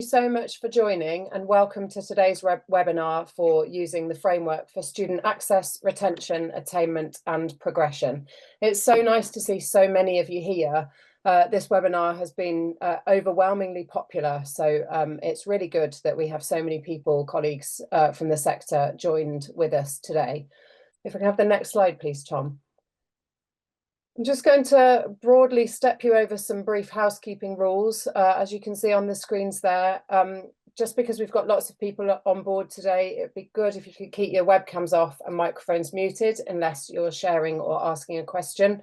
so much for joining and welcome to today's webinar for using the framework for student access, retention, attainment and progression. It's so nice to see so many of you here. This webinar has been overwhelmingly popular, so it's really good that we have so many people, colleagues from the sector joined with us today. If I can have the next slide, please, Tom. I'm just going to broadly step you over some brief housekeeping rules. As you can see on the screens there, just because we've got lots of people on board today, it'd be good if you could keep your webcams off and microphones muted unless you're sharing or asking a question.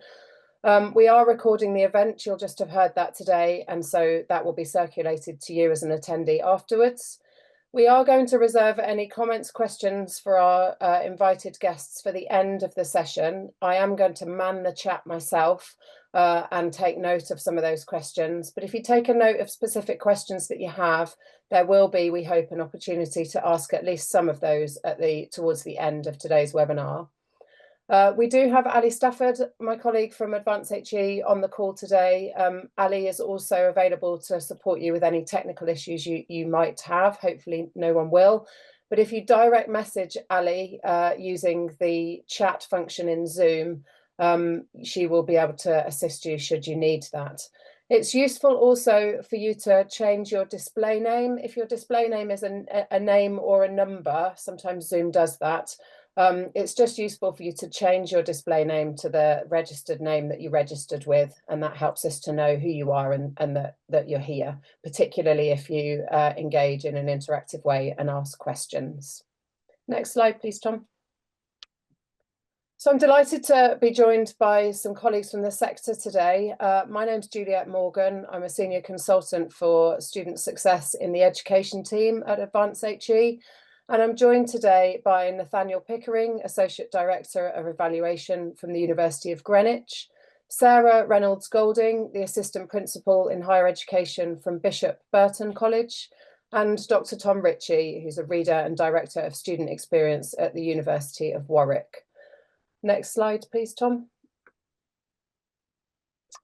We are recording the event, you'll just have heard that today, and so that will be circulated to you as an attendee afterwards. We are going to reserve any comments, questions for our invited guests for the end of the session. I am going to man the chat myself and take note of some of those questions. But if you take a note of specific questions that you have, there will be, we hope, an opportunity to ask at least some of those towards the end of today's webinar. We do have Ali Stafford, my colleague from Advance HE, on the call today. Ali is also available to support you with any technical issues you might have. Hopefully no one will. But if you direct message Ali using the chat function in Zoom, she will be able to assist you should you need that. It's useful also for you to change your display name. If your display name is a name or a number, sometimes Zoom does that. It's just useful for you to change your display name to the registered name that you registered with, and that helps us to know who you are and that you're here, particularly if you engage in an interactive way and ask questions. Next slide, please, Tom. So I'm delighted to be joined by some colleagues from the sector today. My name's Juliette Morgan. I'm a senior consultant for student success in the education team at Advance HE. And I'm joined today by Nathaniel Pickering, Associate Director of Evaluation from the University of Greenwich, Sarah Reynolds-Golding, the Assistant Principal in Higher Education from Bishop Burton College, and Dr. Tom Ritchie, who's a Reader and Director of Student Experience at the University of Warwick. Next slide, please, Tom.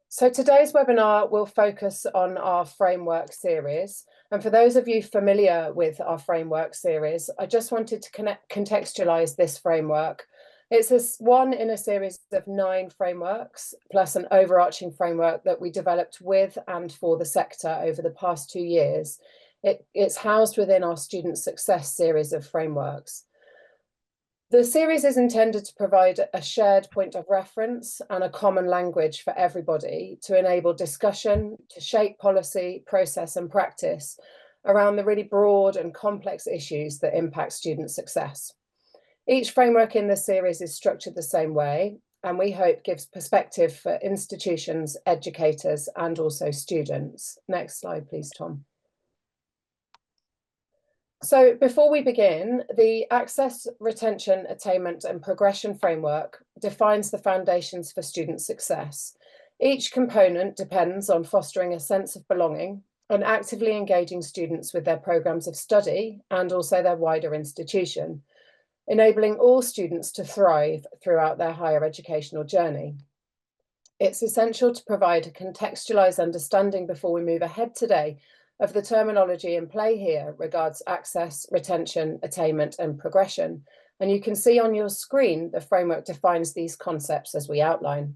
So today's webinar will focus on our framework series. And for those of you familiar with our framework series, I just wanted to contextualize this framework. It's one in a series of 9 frameworks, plus an overarching framework that we developed with and for the sector over the past 2 years. It's housed within our student success series of frameworks. The series is intended to provide a shared point of reference and a common language for everybody to enable discussion, to shape policy, process and practice around the really broad and complex issues that impact student success. Each framework in this series is structured the same way, and we hope gives perspective for institutions, educators and also students. Next slide, please, Tom. So before we begin, the Access, Retention, Attainment and Progression framework defines the foundations for student success. Each component depends on fostering a sense of belonging and actively engaging students with their programmes of study and also their wider institution, enabling all students to thrive throughout their higher educational journey. It's essential to provide a contextualised understanding before we move ahead today of the terminology in play here regards access, retention, attainment and progression. And you can see on your screen the framework defines these concepts as we outline.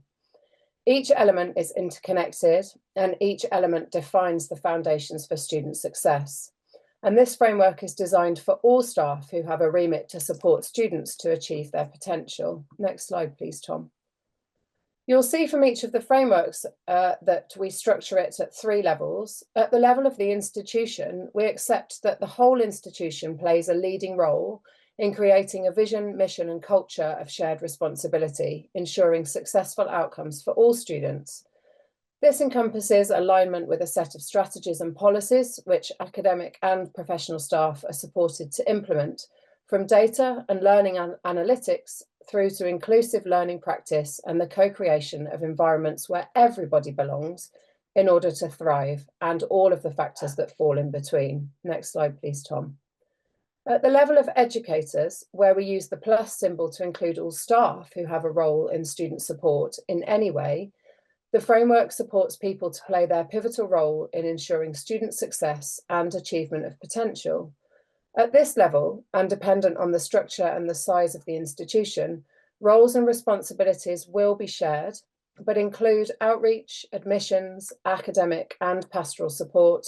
Each element is interconnected and each element defines the foundations for student success. And this framework is designed for all staff who have a remit to support students to achieve their potential. Next slide, please, Tom. You'll see from each of the frameworks that we structure it at 3 levels. At the level of the institution, we accept that the whole institution plays a leading role in creating a vision, mission and culture of shared responsibility, ensuring successful outcomes for all students. This encompasses alignment with a set of strategies and policies which academic and professional staff are supported to implement, from data and learning analytics through to inclusive learning practice and the co-creation of environments where everybody belongs in order to thrive, and all of the factors that fall in between. Next slide, please, Tom. At the level of educators, where we use the plus symbol to include all staff who have a role in student support in any way, The framework supports people to play their pivotal role in ensuring student success and achievement of potential. At this level, and dependent on the structure and the size of the institution, roles and responsibilities will be shared, but include outreach, admissions, academic and pastoral support,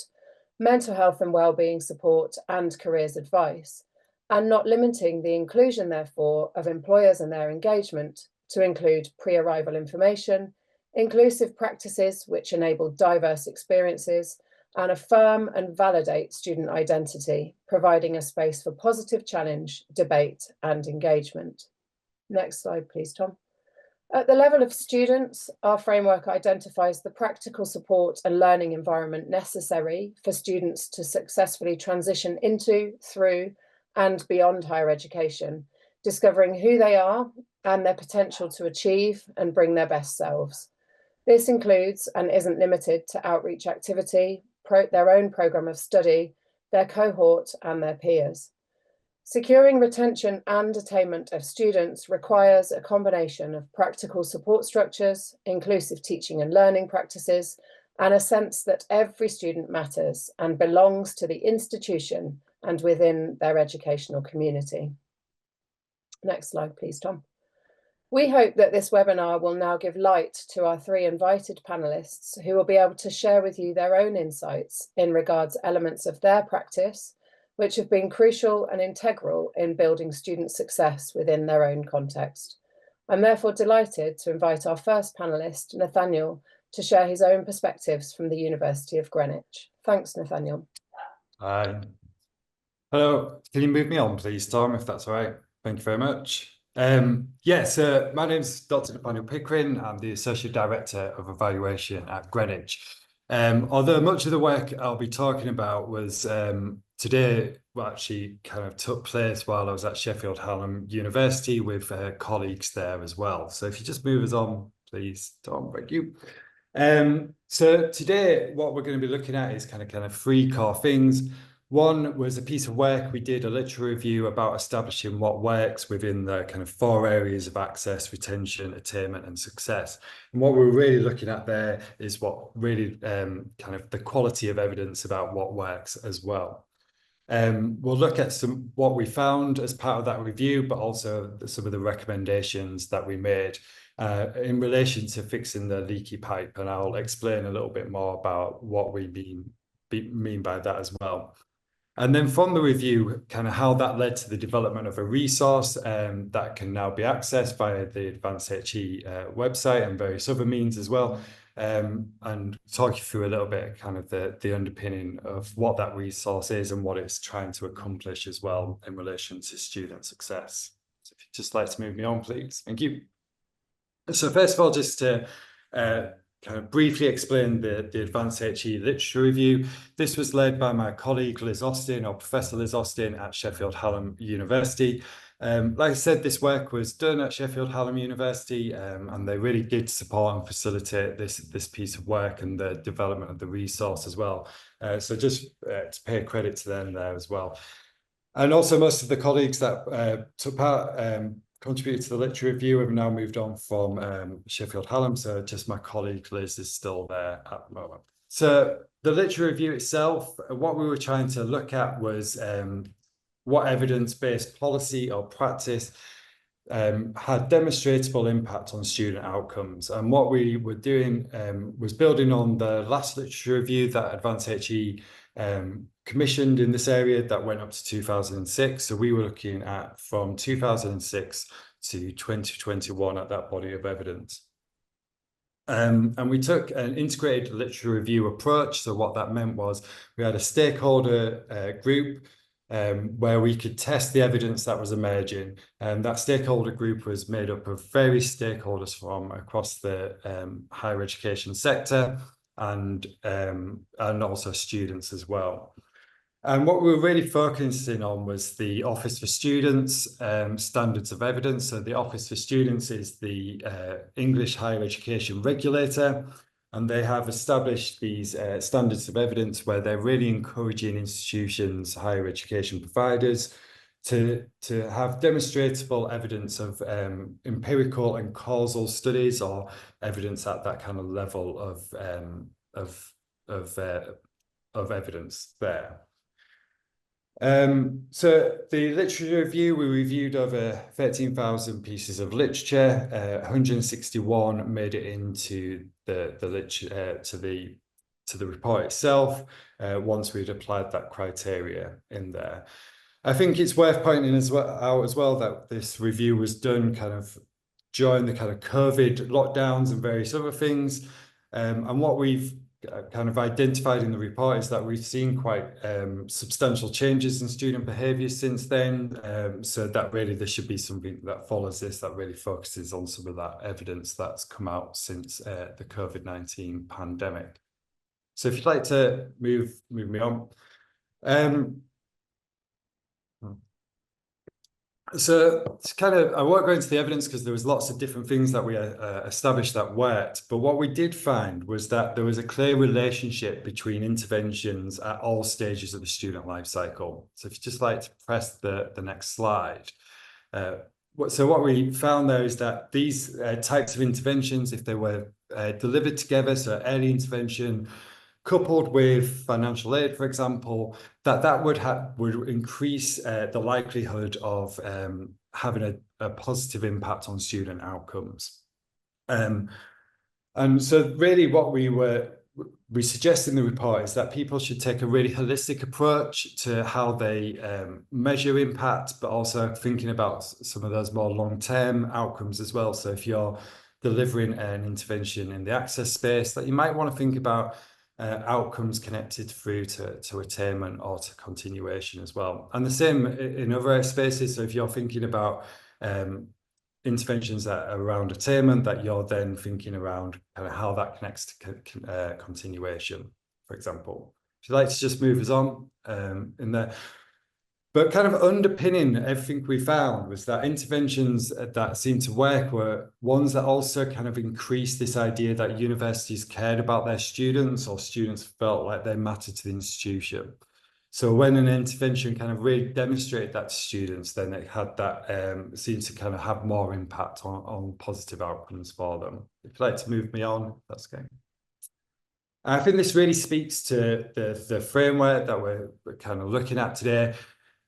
mental health and wellbeing support, and careers advice, and not limiting the inclusion, therefore, of employers and their engagement to include pre-arrival information, inclusive practices which enable diverse experiences, and affirm and validate student identity, providing a space for positive challenge, debate, and engagement. Next slide, please, Tom. At the level of students, our framework identifies the practical support and learning environment necessary for students to successfully transition into, through, and beyond higher education, discovering who they are and their potential to achieve and bring their best selves. This includes and isn't limited to outreach activity, their own programme of study, their cohort, and their peers. Securing retention and attainment of students requires a combination of practical support structures, inclusive teaching and learning practices, and a sense that every student matters and belongs to the institution and within their educational community. Next slide, please, Tom. We hope that this webinar will now give light to our three invited panellists who will be able to share with you their own insights in regards to elements of their practice, which have been crucial and integral in building student success within their own context. I'm therefore delighted to invite our first panellist, Nathaniel, to share his own perspectives from the University of Greenwich. Thanks, Nathaniel. Hi. Hello, can you move me on, please, Tom, if that's all right? Thank you very much. So my name's Dr. Nathaniel Pickering. I'm the Associate Director of Evaluation at Greenwich. Although much of the work I'll be talking about was today, actually kind of took place while I was at Sheffield Hallam University with colleagues there as well. So if you just move us on, please, Tom, thank you. So today, what we're going to be looking at is kind of three core things. One was a piece of work we did, a literature review about establishing what works within the kind of four areas of access, retention, attainment, and success. And what we're really looking at there is what really kind of the quality of evidence about what works as well. We'll look at what we found as part of that review, but also some of the recommendations that we made in relation to fixing the leaky pipe. And I'll explain a little bit more about what we mean by that as well. And then from the review, kind of how that led to the development of a resource that can now be accessed via the Advanced HE website and various other means as well. And talk you through a little bit kind of the underpinning of what that resource is and what it's trying to accomplish as well in relation to student success. So if you'd just like to move me on, please. Thank you. So first of all, just to kind of briefly explain the Advanced HE literature review. This was led by my colleague Liz Austin, or Professor Liz Austin at Sheffield Hallam University. Like I said, this work was done at Sheffield Hallam University, and they really did support and facilitate this piece of work and the development of the resource as well. So just to pay credit to them there as well. And also most of the colleagues that took part contributed to the literature review have now moved on from Sheffield Hallam, so just my colleague Liz is still there at the moment. So the literature review itself, what we were trying to look at was what evidence-based policy or practice had demonstrable impact on student outcomes. And what we were doing was building on the last literature review that Advanced HE commissioned in this area that went up to 2006. So we were looking at from 2006 to 2021 at that body of evidence. And we took an integrated literature review approach. So what that meant was we had a stakeholder group where we could test the evidence that was emerging. And that stakeholder group was made up of various stakeholders from across the higher education sector and also students as well. And what we were really focusing on was the Office for Students standards of evidence. So the Office for Students is the English higher education regulator, and they have established these standards of evidence where they're really encouraging institutions, higher education providers, to have demonstrable evidence of empirical and causal studies, or evidence at that kind of level of evidence there. So the literature review, we reviewed over 13,000 pieces of literature. 161 made it into the literature to the report itself. Once we'd applied that criteria in there, I think it's worth pointing out as well that this review was done kind of during the kind of COVID lockdowns and various other things. And what we've kind of identified in the report is that we've seen quite substantial changes in student behaviour since then. So that really there should be something that follows this, that really focuses on some of that evidence that's come out since the COVID-19 pandemic. So if you'd like to move me on. So it's kind of, I won't go into the evidence because there was lots of different things that we established that worked. But what we did find was that there was a clear relationship between interventions at all stages of the student life cycle. So if you'd just like to press the next slide. So what we found there is that these types of interventions, if they were delivered together, so early intervention, coupled with financial aid, for example, that would increase the likelihood of having a positive impact on student outcomes. And so really what we suggest in the report is that people should take a really holistic approach to how they measure impact, but also thinking about some of those more long-term outcomes as well. So if you're delivering an intervention in the access space, that you might want to think about outcomes connected through to attainment or to continuation as well. And the same in other spaces. So if you're thinking about interventions that are around attainment, that you're then thinking around kind of how that connects to continuation, for example. If you'd like to just move us on in there. But kind of underpinning everything we found was that interventions that seemed to work were ones that also kind of increased this idea that universities cared about their students, or students felt like they mattered to the institution. So when an intervention kind of really demonstrated that to students, then it had that, seemed to kind of have more impact on positive outcomes for them. If you'd like to move me on, that's okay. I think this really speaks to the framework that we're kind of looking at today.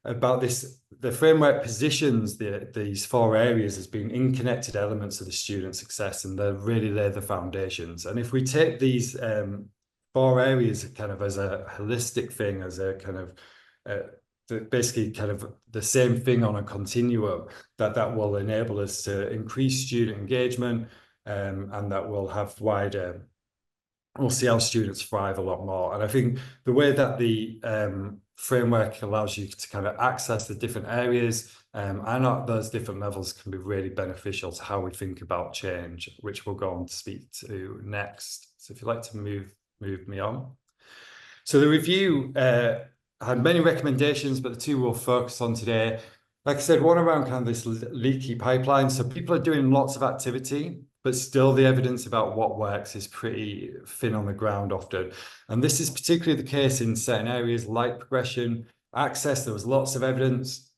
About this, the framework positions these four areas as being interconnected elements of the student success, and they really lay the foundations. And if we take these four areas kind of as a holistic thing, as a kind of basically kind of the same thing on a continuum, that will enable us to increase student engagement, and that will have wider, we'll see how students thrive a lot more. And I think the way that the framework allows you to kind of access the different areas and at those different levels can be really beneficial to how we think about change, which we'll go on to speak to next. So if you'd like to move me on. So the review had many recommendations, but the two we'll focus on today, like I said, one around kind of this leaky pipeline. So people are doing lots of activity, but still the evidence about what works is pretty thin on the ground often. And this is particularly the case in certain areas like progression. Access, there was lots of evidence.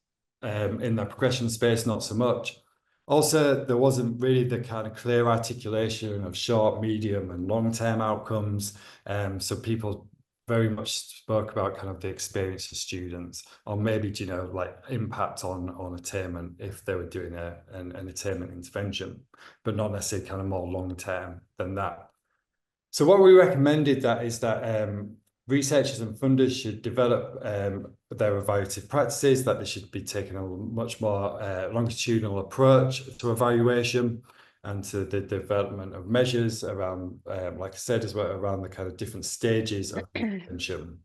In the progression space, not so much. Also, there wasn't really the kind of clear articulation of short, medium, and long-term outcomes. So people very much spoke about kind of the experience of students, or maybe, you know, like impact on attainment if they were doing an attainment intervention, but not necessarily kind of more long term than that. So what we recommended is that researchers and funders should develop their evaluative practices, that they should be taking a much more longitudinal approach to evaluation and to the development of measures around, like I said, as well, around the kind of different stages of intervention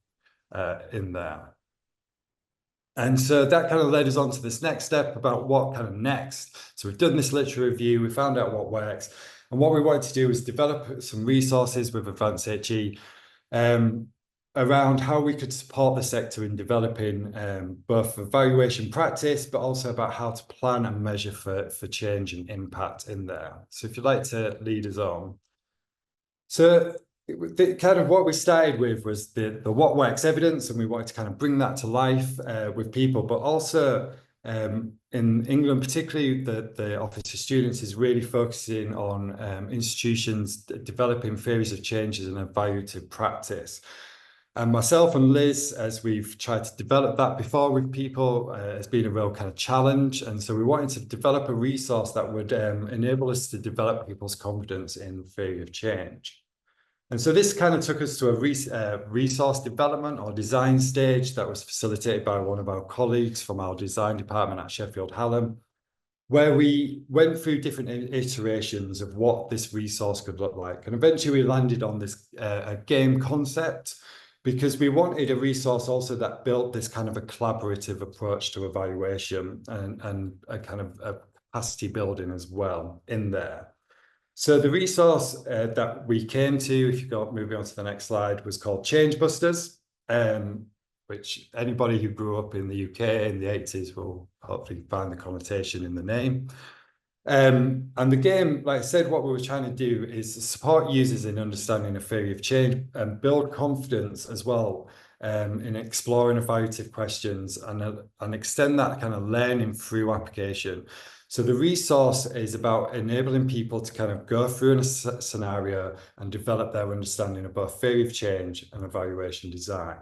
in there. And so that kind of led us on to this next step about what kind of next. So we've done this literature review, we found out what works. And what we wanted to do was develop some resources with Advanced HE around how we could support the sector in developing both evaluation practice, but also about how to plan and measure for change and impact in there. So if you'd like to lead us on. So kind of what we started with was the what works evidence, and we wanted to kind of bring that to life with people, but also In England, particularly, the Office of Students is really focusing on institutions developing theories of changes and evaluative practice. And myself and Liz, as we've tried to develop that before with people, has been a real kind of challenge. And so we wanted to develop a resource that would enable us to develop people's confidence in theory of change. And so this kind of took us to a resource development or design stage that was facilitated by one of our colleagues from our design department at Sheffield Hallam, where we went through different iterations of what this resource could look like. And eventually we landed on this a game concept, because we wanted a resource also that built this kind of a collaborative approach to evaluation and a kind of a capacity building as well in there. So the resource that we came to, if you go moving on to the next slide, was called Change Busters, which anybody who grew up in the UK in the 80s will hopefully find the connotation in the name. And the game, like I said, what we were trying to do is support users in understanding a theory of change and build confidence as well in exploring evaluative questions and extend that kind of learning through application. So the resource is about enabling people to kind of go through a scenario and develop their understanding of both theory of change and evaluation design.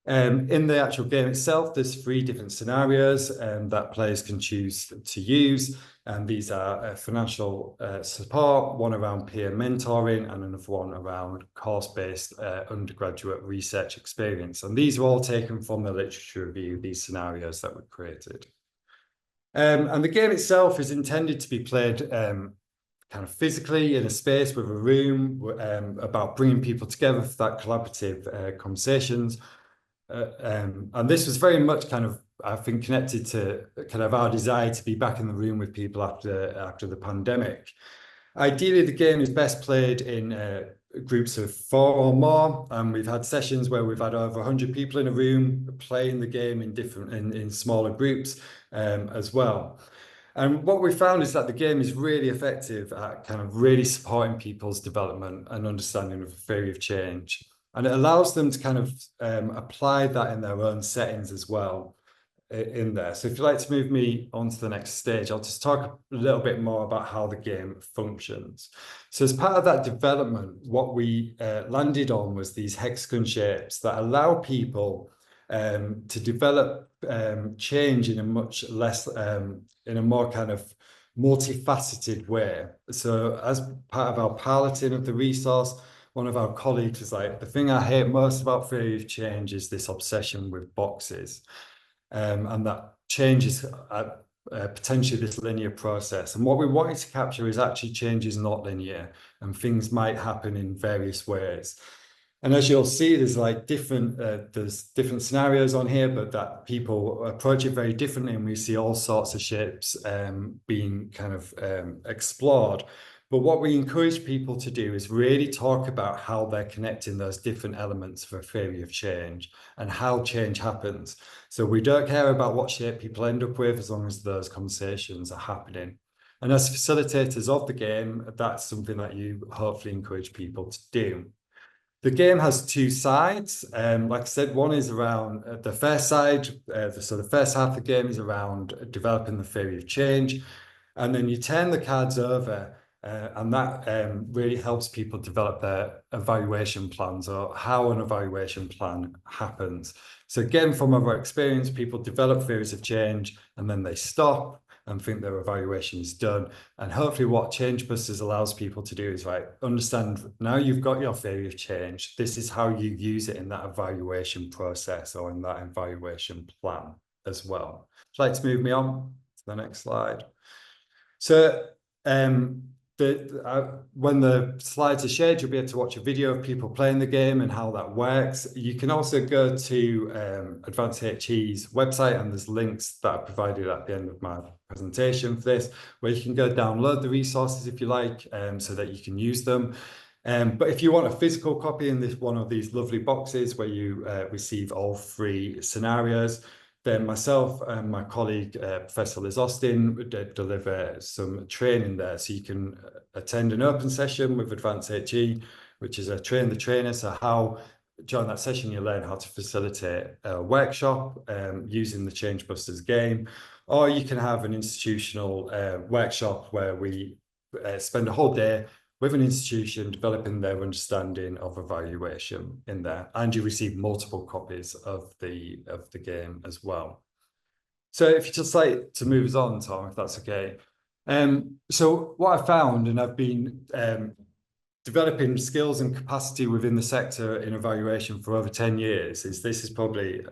In the actual game itself, there's 3 different scenarios that players can choose to use. And these are financial support, one around peer mentoring, and another one around course-based undergraduate research experience. And these are all taken from the literature review, these scenarios that were created. And the game itself is intended to be played kind of physically in a space with a room, about bringing people together for that collaborative conversations. And this was very much kind of, I think, connected to kind of our desire to be back in the room with people after the pandemic. Ideally, the game is best played in groups of 4 or more, and we've had sessions where we've had over 100 people in a room playing the game in smaller groups as well. And what we found is that the game is really effective at kind of really supporting people's development and understanding of the theory of change. And it allows them to kind of apply that in their own settings as well in there. So if you'd like to move me on to the next stage, I'll just talk a little bit more about how the game functions. So as part of that development, what we landed on was these hexagon shapes that allow people to develop change in a much less, in a more kind of multifaceted way. So as part of our piloting of the resource, one of our colleagues was like, the thing I hate most about theory of change is this obsession with boxes. And that change is potentially this linear process. And what we wanted to capture is actually change is not linear, and things might happen in various ways. And as you'll see, there's like there's different scenarios on here, but that people approach it very differently, and we see all sorts of shapes being kind of explored. But what we encourage people to do is really talk about how they're connecting those different elements for a theory of change and how change happens. So we don't care about what shape people end up with as long as those conversations are happening. And as facilitators of the game, that's something that you hopefully encourage people to do. The game has 2 sides. Like I said, one is around the first side. So the first half of the game is around developing the theory of change. And then you turn the cards over, and that really helps people develop their evaluation plans, or how an evaluation plan happens. So again, from our experience, people develop theories of change and then they stop and think their evaluation is done. And hopefully what Change Busters allows people to do is, right, understand now you've got your theory of change. This is how you use it in that evaluation process or in that evaluation plan as well. Would you like to move me on to the next slide? So when the slides are shared, you'll be able to watch a video of people playing the game and how that works. You can also go to Advanced HE's website, and there's links that are provided at the end of my presentation for this, where you can go download the resources if you like, so that you can use them. But if you want a physical copy in one of these lovely boxes where you receive all 3 scenarios, then myself and my colleague, Professor Liz Austin, deliver some training there. So you can attend an open session with Advanced HE, which is a train the trainer. So how during that session, you learn how to facilitate a workshop using the Change Busters game, or you can have an institutional workshop where we spend a whole day with an institution developing their understanding of evaluation in there, and you receive multiple copies of the game as well. So if you just like to move us on, Tom, if that's okay. So what I found, and I've been developing skills and capacity within the sector in evaluation for over 10 years, is this is probably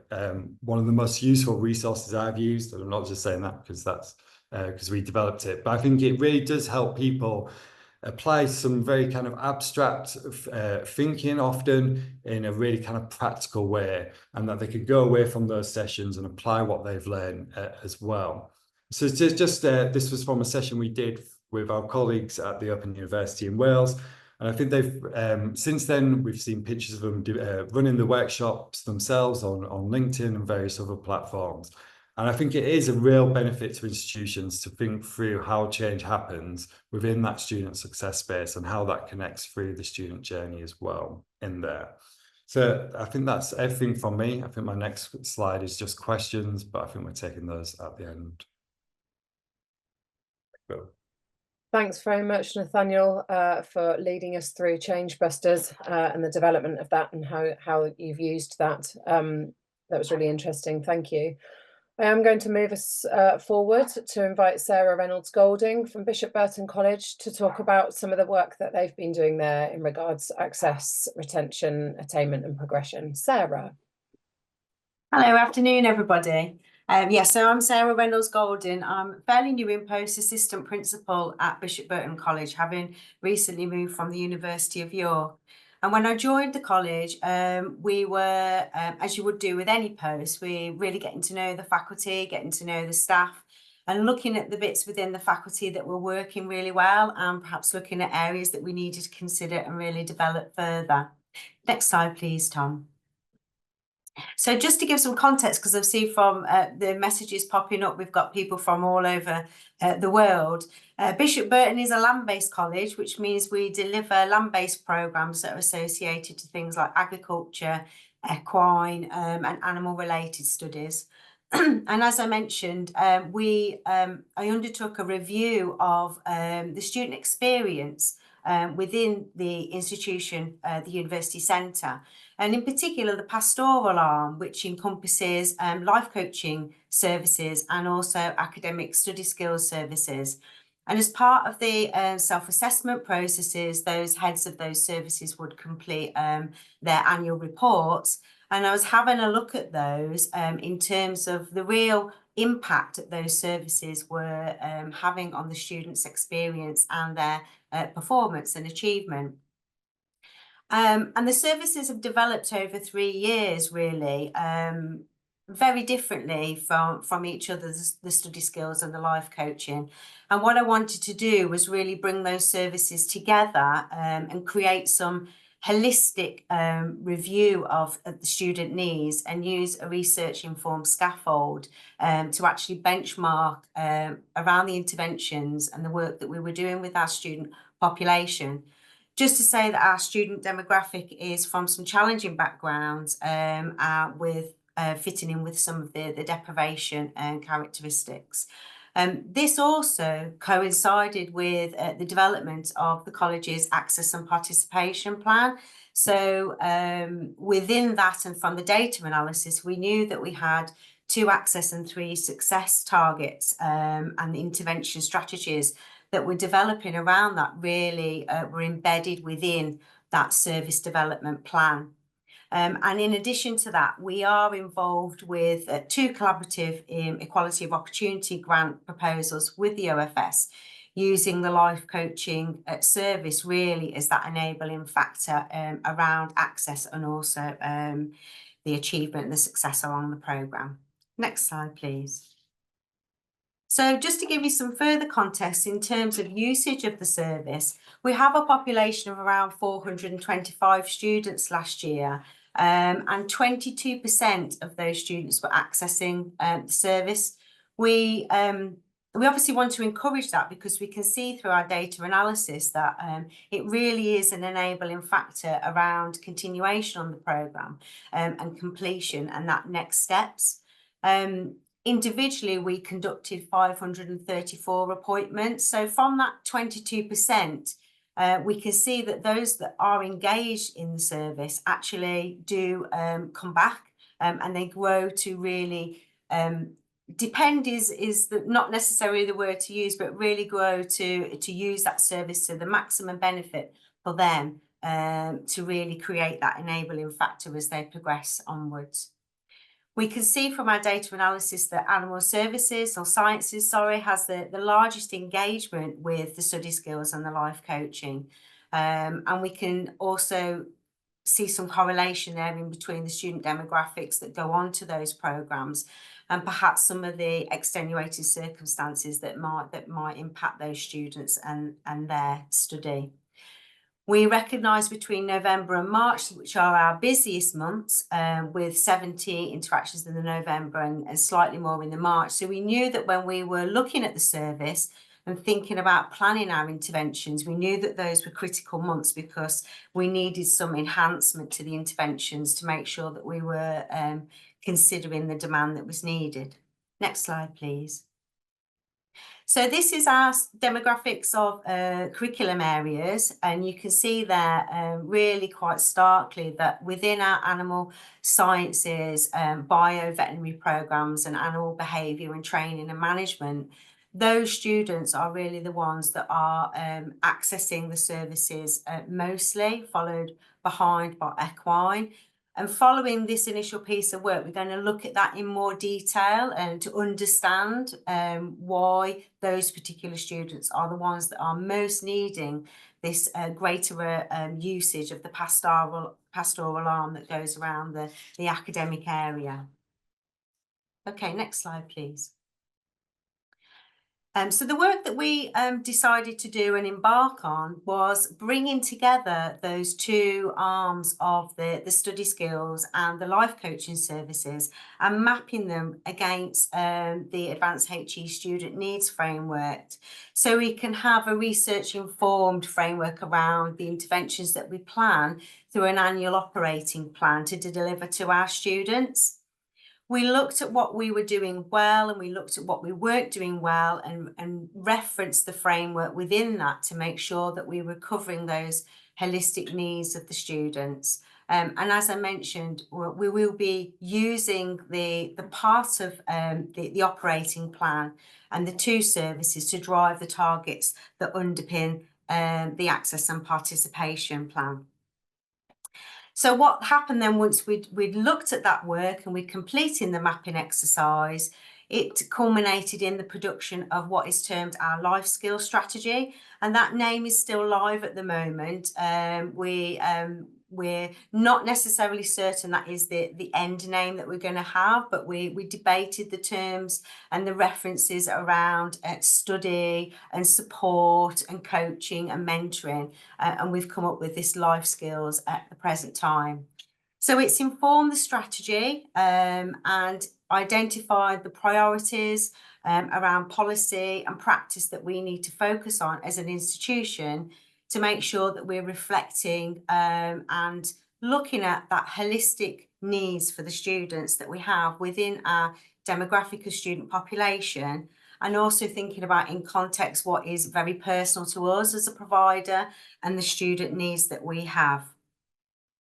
one of the most useful resources I've used. And I'm not just saying that because that's because we developed it, but I think it really does help people apply some very kind of abstract thinking often in a really kind of practical way, and that they could go away from those sessions and apply what they've learned as well. So it's just this was from a session we did with our colleagues at the Open University in Wales. And I think they've, since then, we've seen pictures of them running the workshops themselves on LinkedIn and various other platforms. And I think it is a real benefit to institutions to think through how change happens within that student success space and how that connects through the student journey as well in there. So I think that's everything from me. I think my next slide is just questions, but I think we're taking those at the end. Cool. Thanks very much, Nathaniel, for leading us through Change Busters and the development of that and how you've used that. That was really interesting. Thank you. I am going to move us forward to invite Sarah Reynolds-Golding from Bishop Burton College to talk about some of the work that they've been doing there in regards to access, retention, attainment and progression. Sarah. Hello, afternoon, everybody. So I'm Sarah Reynolds-Golding. I'm fairly new in post, assistant principal at Bishop Burton College, having recently moved from the University of York. And when I joined the college, we were, as you would do with any post, we really getting to know the faculty, getting to know the staff, and looking at the bits within the faculty that were working really well, and perhaps looking at areas that we needed to consider and really develop further. Next slide, please, Tom. So just to give some context, because I see from the messages popping up, we've got people from all over the world. Bishop Burton is a land-based college, which means we deliver land-based programs that are associated to things like agriculture, equine and animal-related studies. And as I mentioned, I undertook a review of the student experience within the institution, the University Centre, and in particular the pastoral arm, which encompasses life coaching services and also academic study skills services. And as part of the self-assessment processes, those heads of those services would complete their annual reports. And I was having a look at those in terms of the real impact that those services were having on the students' experience and their performance and achievement. And the services have developed over 3 years, really, very differently from each other, the study skills and the life coaching. And what I wanted to do was really bring those services together and create some holistic review of the student needs and use a research-informed scaffold to actually benchmark around the interventions and the work that we were doing with our student population. Just to say that our student demographic is from some challenging backgrounds with fitting in with some of the deprivation and characteristics. This also coincided with the development of the college's access and participation plan. So within that and from the data analysis, we knew that we had 2 access and 3 success targets and intervention strategies that we're developing around that really were embedded within that service development plan. And in addition to that, we are involved with 2 collaborative equality of opportunity grant proposals with the OFS, using the life coaching service really as that enabling factor around access and also the achievement and the success along the programme. Next slide, please. So just to give you some further context in terms of usage of the service, we have a population of around 425 students last year, and 22% of those students were accessing the service. We We obviously want to encourage that because we can see through our data analysis that it really is an enabling factor around continuation on the programme and completion and that next steps. Individually, we conducted 534 appointments. So from that 22%, we can see that those that are engaged in the service actually do come back and they grow to really depend is not necessarily the word to use, but really grow to use that service to the maximum benefit for them to really create that enabling factor as they progress onwards. We can see from our data analysis that animal services or sciences, has the largest engagement with the study skills and the life coaching. And we can also see some correlation there in between the student demographics that go on to those programmes and perhaps some of the extenuating circumstances that might impact those students and their study. We recognise between November and March, which are our busiest months, with 70 interactions in the November and slightly more in the March. So we knew that when we were looking at the service and thinking about planning our interventions, we knew that those were critical months because we needed some enhancement to the interventions to make sure that we were considering the demand that was needed. Next slide, please. So this is our demographics of curriculum areas, and you can see there really quite starkly that within our animal sciences, bio-veterinary programmes and animal behaviour and training and management, those students are really the ones that are accessing the services mostly, followed behind by equine. And following this initial piece of work, we're going to look at that in more detail and to understand why those particular students are the ones that are most needing this greater usage of the pastoral arm that goes around the academic area. Okay, next slide, please. So the work that we decided to do and embark on was bringing together those two arms of the study skills and the life coaching services and mapping them against the Advanced HE Student Needs Framework, so we can have a research-informed framework around the interventions that we plan through an annual operating plan to deliver to our students. We looked at what we were doing well and we looked at what we weren't doing well and referenced the framework within that to make sure that we were covering those holistic needs of the students. And as I mentioned, we will be using the part of the operating plan and the two services to drive the targets that underpin the access and participation plan. So what happened then once we'd looked at that work and we'd completed the mapping exercise, it culminated in the production of what is termed our life skills strategy, and that name is still live at the moment. We're not necessarily certain that is the end name that we're going to have, but we debated the terms and the references around study and support and coaching and mentoring, and we've come up with this life skills at the present time. So it's informed the strategy and identified the priorities around policy and practice that we need to focus on as an institution to make sure that we're reflecting and looking at that holistic needs for the students that we have within our demographic of student population, and also thinking about in context what is very personal to us as a provider and the student needs that we have.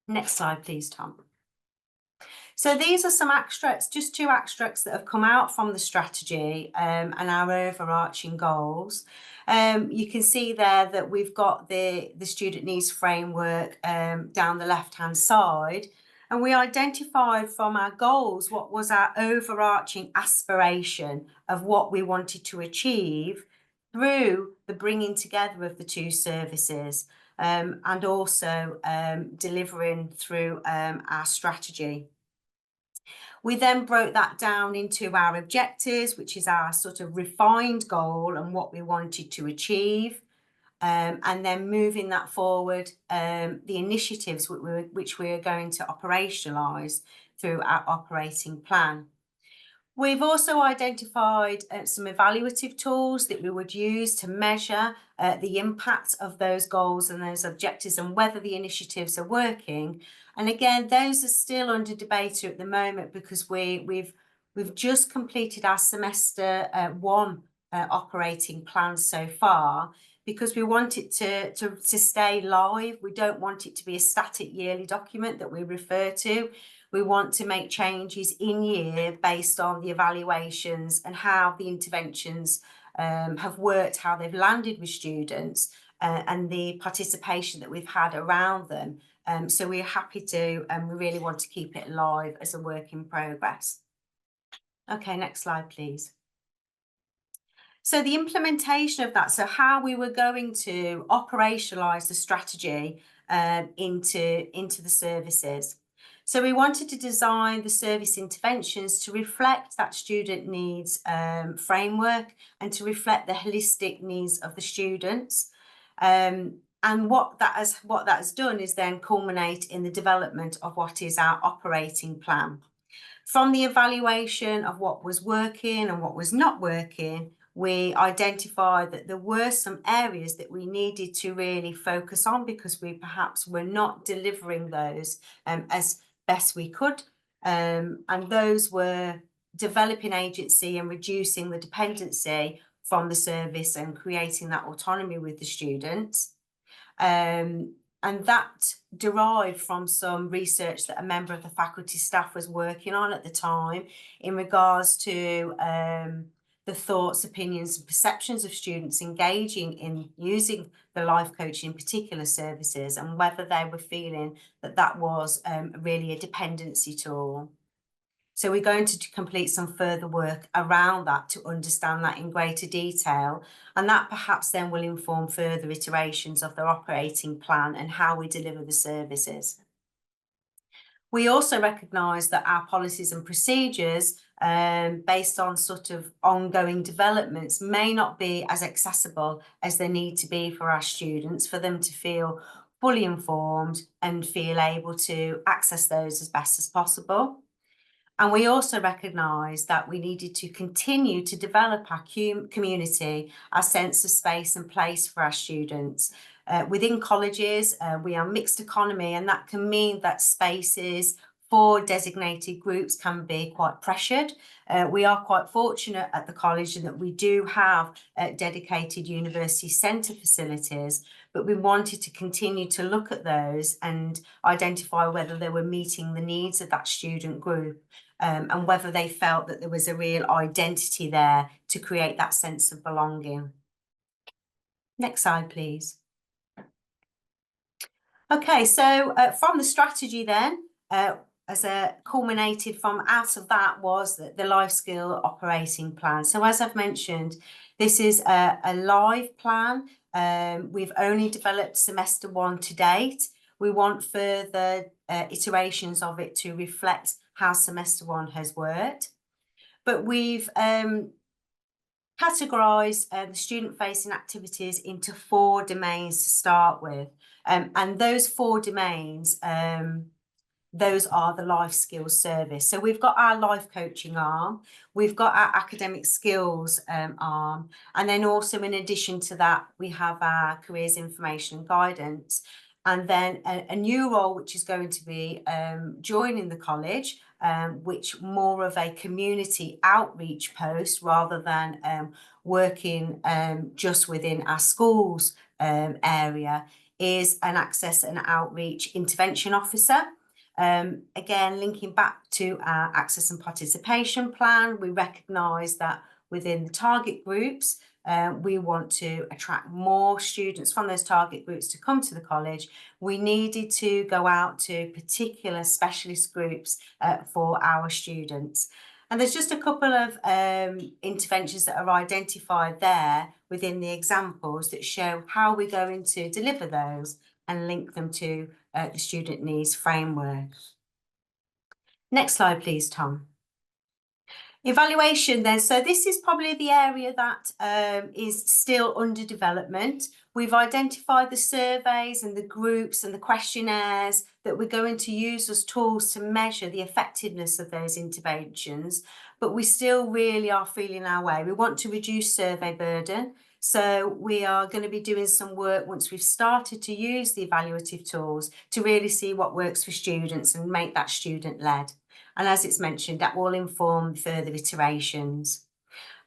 Next slide, please, Tom. So these are some extracts, just two extracts that have come out from the strategy and our overarching goals. You can see there that we've got the student needs framework down the left-hand side, and we identified from our goals what was our overarching aspiration of what we wanted to achieve through the bringing together of the two services and also delivering through our strategy. We then broke that down into our objectives, which is our sort of refined goal and what we wanted to achieve. And then moving that forward, the initiatives which we are going to operationalise through our operating plan. We've also identified some evaluative tools that we would use to measure the impact of those goals and those objectives and whether the initiatives are working. And again, those are still under debate at the moment because we've just completed our semester one operating plan so far, because we want it to stay live. We don't want it to be a static yearly document that we refer to. We want to make changes in year based on the evaluations and how the interventions have worked, how they've landed with students, and the participation that we've had around them. So we're happy to, and we really want to keep it live as a work in progress. Okay, next slide, please. So the implementation of that, so how we were going to operationalise the strategy into the services. So we wanted to design the service interventions to reflect that student needs framework and to reflect the holistic needs of the students. And what that has done is then culminate in the development of what is our operating plan. From the evaluation of what was working and what was not working, we identified that there were some areas that we needed to really focus on because we perhaps were not delivering those as best we could. And those were developing agency and reducing the dependency from the service and creating that autonomy with the students. And that derived from some research that a member of the faculty staff was working on at the time in regards to the thoughts, opinions and perceptions of students engaging in using the life coaching in particular services and whether they were feeling that that was really a dependency tool. So we're going to complete some further work around that to understand that in greater detail, and that perhaps then will inform further iterations of their operating plan and how we deliver the services. We also recognise that our policies and procedures based on sort of ongoing developments may not be as accessible as they need to be for our students, for them to feel fully informed and feel able to access those as best as possible. And we also recognised that we needed to continue to develop our community, our sense of space and place for our students. Within colleges, we are mixed economy, and that can mean that spaces for designated groups can be quite pressured. We are quite fortunate at the college in that we do have dedicated university centre facilities, but we wanted to continue to look at those and identify whether they were meeting the needs of that student group. And whether they felt that there was a real identity there to create that sense of belonging. Next slide, please. Okay, so from the strategy then, as a culminated from out of that was the life skill operating plan. So as I've mentioned, this is a live plan. We've only developed semester one to date. We want further iterations of it to reflect how semester one has worked. But we've categorised the student-facing activities into 4 domains to start with. And those 4 domains, those are the life skills service. So we've got our life coaching arm, we've got our academic skills arm, and then also in addition to that, we have our careers information and guidance. And then a new role which is going to be joining the college, which more of a community outreach post rather than working just within our schools area, is an access and outreach intervention officer. Again, linking back to our access and participation plan, we recognise that within the target groups, we want to attract more students from those target groups to come to the college. We needed to go out to particular specialist groups for our students. And there's just a couple of interventions that are identified there within the examples that show how we're going to deliver those and link them to the student needs framework. Next slide, please, Tom. Evaluation then. So this is probably the area that is still under development. We've identified the surveys and the groups and the questionnaires that we're going to use as tools to measure the effectiveness of those interventions, but we still really are feeling our way. We want to reduce survey burden. So we are going to be doing some work once we've started to use the evaluative tools to really see what works for students and make that student-led. And as it's mentioned, that will inform further iterations.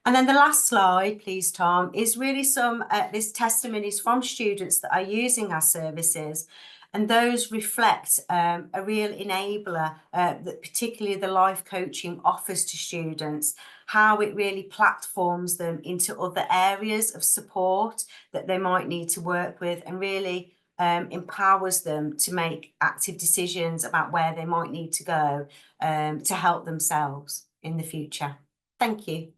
And then the last slide, please, Tom, is really some this testimonies from students that are using our services. And those reflect a real enabler that particularly the life coaching offers to students, how it really platforms them into other areas of support that they might need to work with, and really empowers them to make active decisions about where they might need to go to help themselves in the future. Thank you.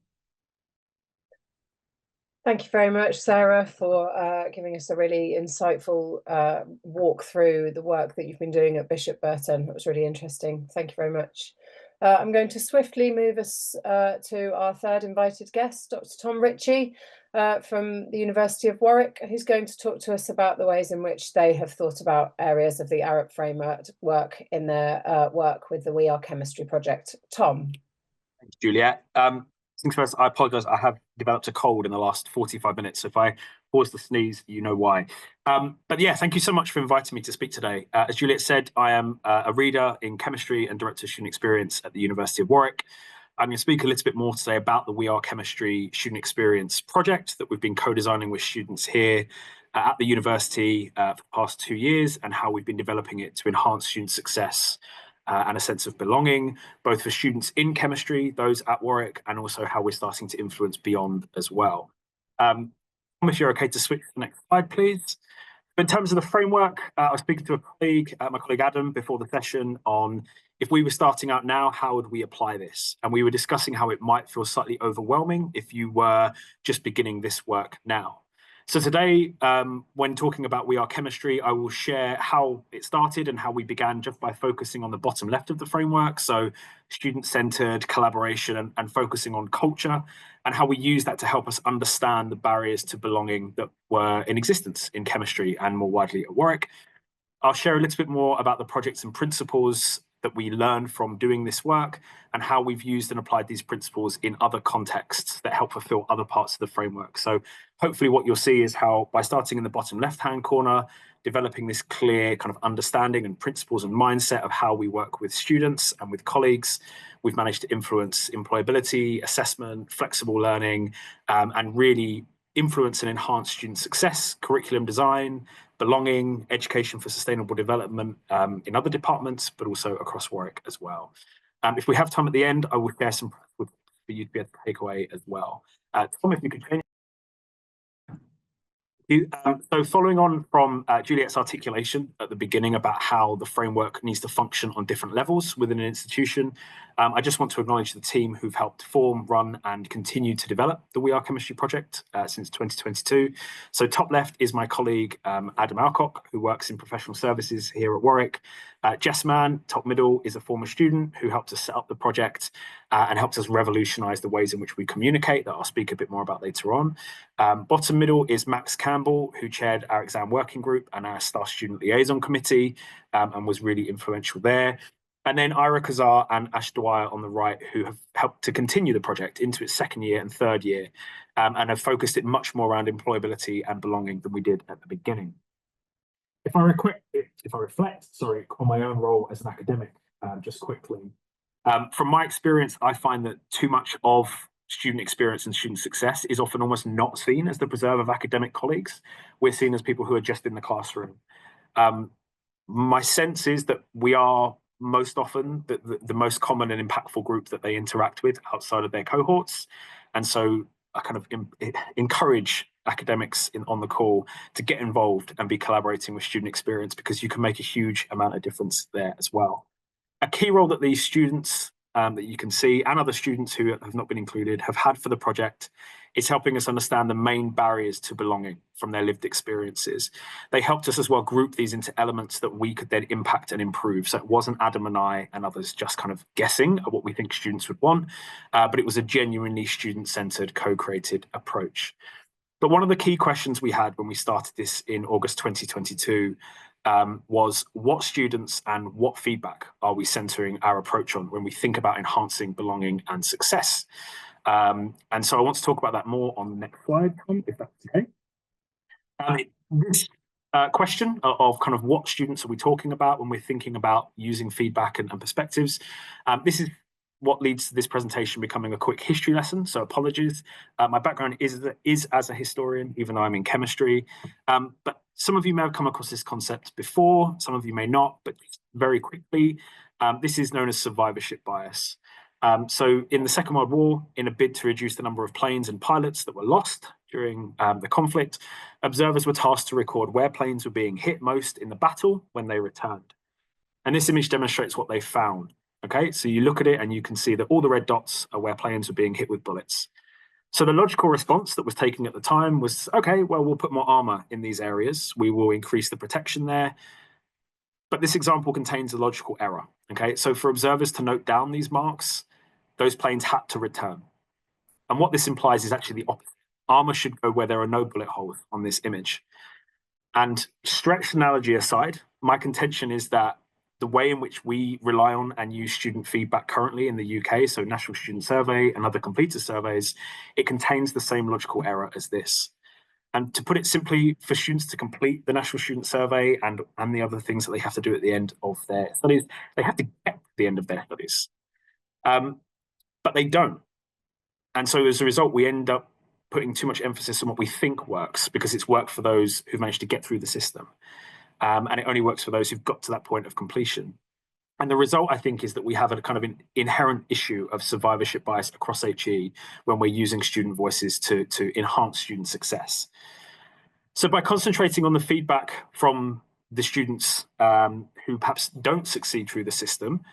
Thank you very much, Sarah, for giving us a really insightful walk through the work that you've been doing at Bishop Burton. It was really interesting. Thank you very much. I'm going to swiftly move us to our third invited guest, Dr. Tom Ritchie from the University of Warwick, who's going to talk to us about the ways in which they have thought about areas of the ARUP framework in their work with the We Are Chemistry project. Tom. Thanks, Juliette. Things first, I apologise, I have developed a cold in the last 45 minutes, so if I pause to sneeze, you know why. But yeah, thank you so much for inviting me to speak today. As Juliette said, I am a reader in chemistry and director of student experience at the University of Warwick. I'm going to speak a little bit more today about the We Are Chemistry student experience project that we've been co-designing with students here at the university for the past 2 years, and how we've been developing it to enhance student success and a sense of belonging, both for students in chemistry, those at Warwick, and also how we're starting to influence beyond as well. If you're okay to switch to the next slide, please. In terms of the framework, I was speaking to a colleague, my colleague Adam, before the session on if we were starting out now, how would we apply this? And we were discussing how it might feel slightly overwhelming if you were just beginning this work now. So today, when talking about We Are Chemistry, I will share how it started and how we began just by focusing on the bottom left of the framework. So student-centered collaboration and focusing on culture, and how we use that to help us understand the barriers to belonging that were in existence in chemistry and more widely at Warwick. I'll share a little bit more about the projects and principles that we learned from doing this work, and how we've used and applied these principles in other contexts that help fulfill other parts of the framework. So hopefully what you'll see is how, by starting in the bottom left-hand corner, developing this clear kind of understanding and principles and mindset of how we work with students and with colleagues, we've managed to influence employability, assessment, flexible learning, and really influence and enhance student success, curriculum design, belonging, education for sustainable development in other departments, but also across Warwick as well. If we have time at the end, I will share some for you to be able to take away as well. Tom, if you could change. So following on from Juliette's articulation at the beginning about how the framework needs to function on different levels within an institution, I just want to acknowledge the team who've helped form, run, and continue to develop the We Are Chemistry project since 2022. So top left is my colleague Adam Alcock, who works in professional services here at Warwick. Jess Mann, top middle, is a former student who helped us set up the project and helped us revolutionise the ways in which we communicate, that I'll speak a bit more about later on. Bottom middle is Max Campbell, who chaired our exam working group and our staff student liaison committee and was really influential there. And then Ira Kazar and Ash Dwyer on the right, who have helped to continue the project into its second year and third year, and have focused it much more around employability and belonging than we did at the beginning. If I reflect, on my own role as an academic, just quickly, from my experience, I find that too much of student experience and student success is often almost not seen as the preserve of academic colleagues. We're seen as people who are just in the classroom. My sense is that we are most often the most common and impactful group that they interact with outside of their cohorts. And so I kind of encourage academics on the call to get involved and be collaborating with student experience, because you can make a huge amount of difference there as well. A key role that these students that you can see, and other students who have not been included, have had for the project is helping us understand the main barriers to belonging from their lived experiences. They helped us as well group these into elements that we could then impact and improve. So it wasn't Adam and I and others just kind of guessing at what we think students would want, but it was a genuinely student-centered, co-created approach. But one of the key questions we had when we started this in August 2022 was what students and what feedback are we centering our approach on when we think about enhancing belonging and success? And so I want to talk about that more on the next slide, Tom, if that's okay. This question of kind of what students are we talking about when we're thinking about using feedback and perspectives, this is what leads to this presentation becoming a quick history lesson, so apologies. My background is as a historian, even though I'm in chemistry, but some of you may have come across this concept before, some of you may not, but very quickly, this is known as survivorship bias. So in the Second World War, in a bid to reduce the number of planes and pilots that were lost during the conflict, observers were tasked to record where planes were being hit most in the battle when they returned. And this image demonstrates what they found. Okay, so you look at it and you can see that all the red dots are where planes were being hit with bullets. So the logical response that was taken at the time was, okay, well, we'll put more armor in these areas. We will increase the protection there. But this example contains a logical error. Okay, so for observers to note down these marks, those planes had to return. And what this implies is actually the opposite. Armor should go where there are no bullet holes on this image. And stretched analogy aside, my contention is that the way in which we rely on and use student feedback currently in the UK, so National Student Survey and other completer surveys, it contains the same logical error as this. And to put it simply, for students to complete the National Student Survey and the other things that they have to do at the end of their studies, they have to get to the end of their studies. But they don't. And so as a result, we end up putting too much emphasis on what we think works because it's worked for those who've managed to get through the system. And it only works for those who've got to that point of completion. And the result, I think, is that we have a kind of an inherent issue of survivorship bias across HE when we're using student voices to enhance student success. So by concentrating on the feedback from the students who perhaps don't succeed through the system,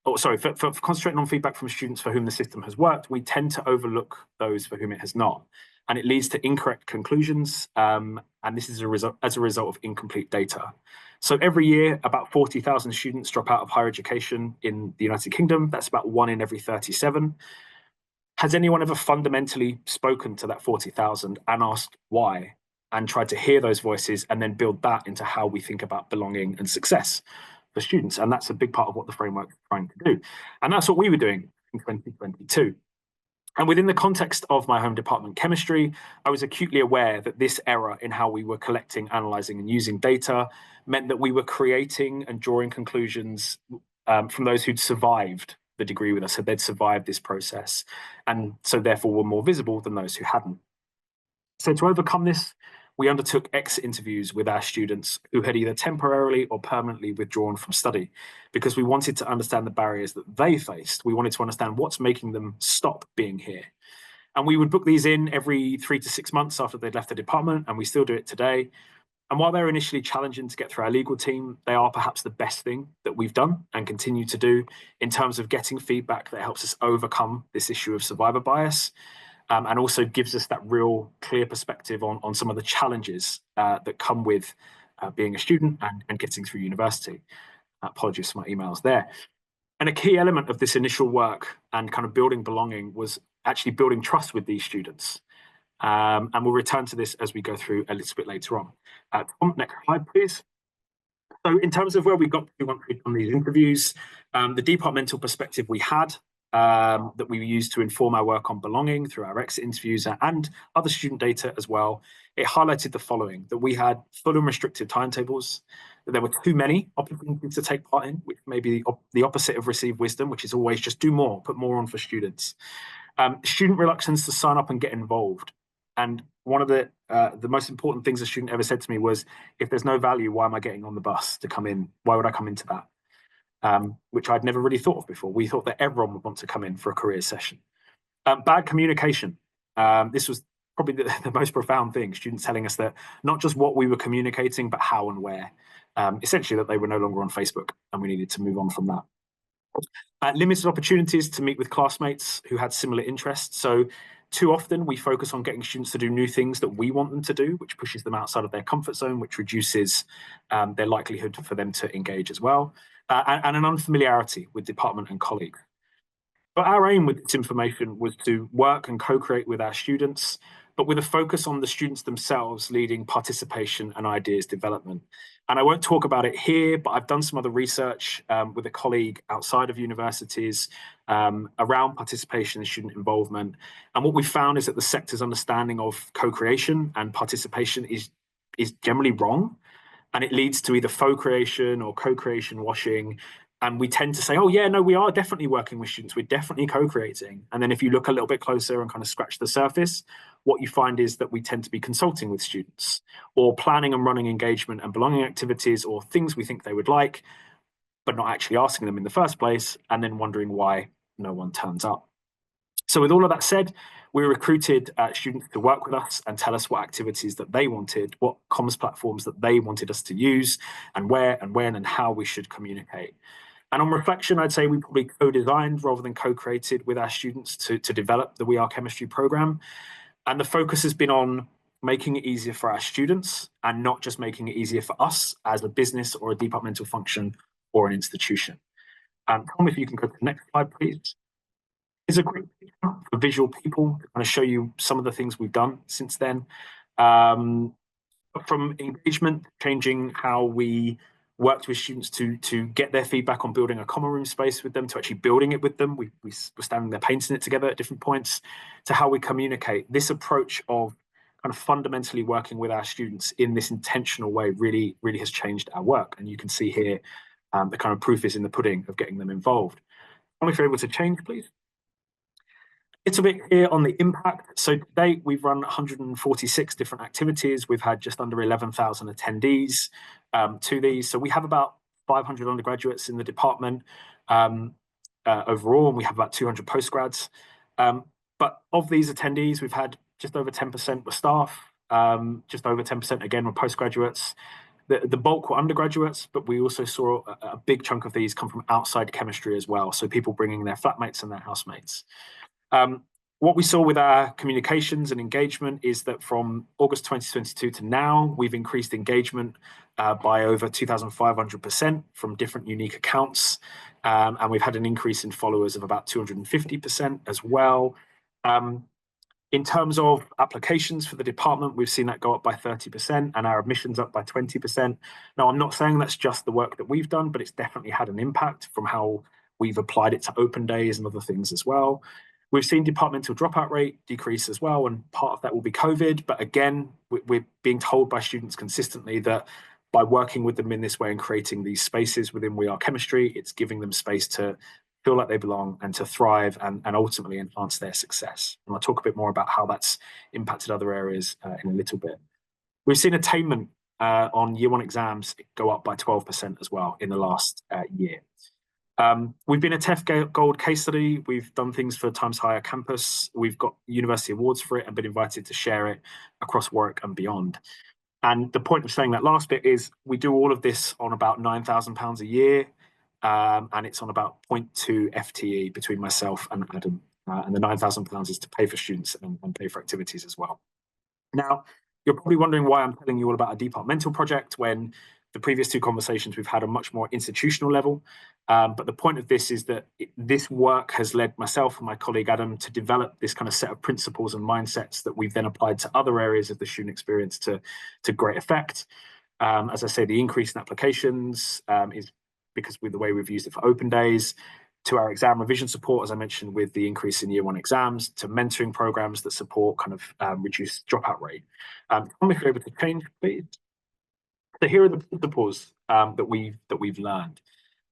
for concentrating on feedback from students for whom the system has worked, we tend to overlook those for whom it has not. And it leads to incorrect conclusions, and this is as a result of incomplete data. So every year, about 40,000 students drop out of higher education in the United Kingdom. That's about 1 in every 37. Has anyone ever fundamentally spoken to that 40,000 and asked why, and tried to hear those voices and then build that into how we think about belonging and success for students? And that's a big part of what the framework is trying to do. And that's what we were doing in 2022. And within the context of my home department, chemistry, I was acutely aware that this error in how we were collecting, analysing and using data meant that we were creating and drawing conclusions from those who'd survived the degree with us, so they'd survived this process, and so therefore were more visible than those who hadn't. So to overcome this, we undertook exit interviews with our students who had either temporarily or permanently withdrawn from study because we wanted to understand the barriers that they faced. We wanted to understand what's making them stop being here. And we would book these in every 3 to 6 months after they'd left the department, and we still do it today. And while they're initially challenging to get through our legal team, they are perhaps the best thing that we've done and continue to do in terms of getting feedback that helps us overcome this issue of survivor bias. And also gives us that real clear perspective on some of the challenges that come with being a student and getting through university. Apologies for my emails there. And a key element of this initial work and kind of building belonging was actually building trust with these students. And we'll return to this as we go through a little bit later on. Tom, next slide, please. So in terms of where we got to on these interviews, the departmental perspective we had that we used to inform our work on belonging through our exit interviews and other student data as well, it highlighted the following: that we had full and restricted timetables, that there were too many opportunities to take part in, which may be the opposite of received wisdom, which is always just do more, put more on for students. Student reluctance to sign up and get involved. And one of the most important things a student ever said to me was, if there's no value, why am I getting on the bus to come in? Why would I come into that? Which I'd never really thought of before. We thought that everyone would want to come in for a career session. Bad communication. This was probably the most profound thing. Students telling us that not just what we were communicating, but how and where. Essentially that they were no longer on Facebook and we needed to move on from that. Limited opportunities to meet with classmates who had similar interests. So too often we focus on getting students to do new things that we want them to do, which pushes them outside of their comfort zone, which reduces their likelihood for them to engage as well, and an unfamiliarity with department and colleagues. But our aim with this information was to work and co-create with our students, but with a focus on the students themselves leading participation and ideas development. And I won't talk about it here, but I've done some other research with a colleague outside of universities around participation and student involvement. And what we found is that the sector's understanding of co-creation and participation is generally wrong. And it leads to either faux creation or co-creation washing. And we tend to say, oh yeah, no, we are definitely working with students. We're definitely co-creating. And then if you look a little bit closer and kind of scratch the surface, what you find is that we tend to be consulting with students or planning and running engagement and belonging activities or things we think they would like, but not actually asking them in the first place, and then wondering why no one turns up. So with all of that said, we recruited students to work with us and tell us what activities that they wanted, what comms platforms that they wanted us to use, and where and when and how we should communicate. And on reflection, I'd say we probably co-designed rather than co-created with our students to develop the We Are Chemistry program. And the focus has been on making it easier for our students and not just making it easier for us as a business or a departmental function or an institution. Tom, if you can go to the next slide, please. Here's a quick picture for visual people to kind of show you some of the things we've done since then. From engagement, changing how we worked with students to get their feedback on building a common room space with them, to actually building it with them. We were standing there painting it together at different points, to how we communicate. This approach of kind of fundamentally working with our students in this intentional way really has changed our work. And you can see here the kind of proof is in the pudding of getting them involved. If you're able to change, please. It's a bit here on the impact. So to date, we've run 146 different activities. We've had just under 11,000 attendees to these. So we have about 500 undergraduates in the department overall, and we have about 200 postgrads. But of these attendees, we've had just over 10% were staff, just over 10% again were postgraduates. The bulk were undergraduates, but we also saw a big chunk of these come from outside chemistry as well. So people bringing their flatmates and their housemates. What we saw with our communications and engagement is that from August 2022 to now, we've increased engagement by over 2,500% from different unique accounts. And we've had an increase in followers of about 250% as well. In terms of applications for the department, we've seen that go up by 30% and our admissions up by 20%. Now, I'm not saying that's just the work that we've done, but it's definitely had an impact from how we've applied it to open days and other things as well. We've seen departmental dropout rate decrease as well, and part of that will be COVID. But again, we're being told by students consistently that by working with them in this way and creating these spaces within We Are Chemistry, it's giving them space to feel like they belong and to thrive and ultimately enhance their success. And I'll talk a bit more about how that's impacted other areas in a little bit. We've seen attainment on year one exams go up by 12% as well in the last year. We've been a TEF Gold case study. We've done things for Times Higher campus. We've got university awards for it and been invited to share it across Warwick and beyond. And the point of saying that last bit is we do all of this on about £9,000 a year, and it's on about 0.2 FTE between myself and Adam. And the £9,000 is to pay for students and pay for activities as well. Now, you're probably wondering why I'm telling you all about a departmental project when the previous two conversations we've had a much more institutional level. But the point of this is that this work has led myself and my colleague Adam to develop this kind of set of principles and mindsets that we've then applied to other areas of the student experience to great effect. As I say, the increase in applications is because with the way we've used it for open days, to our exam revision support, as I mentioned, with the increase in year one exams, to mentoring programs that support kind of reduced dropout rate. Tom, if you're able to change, please. So here are the principles that we've learned.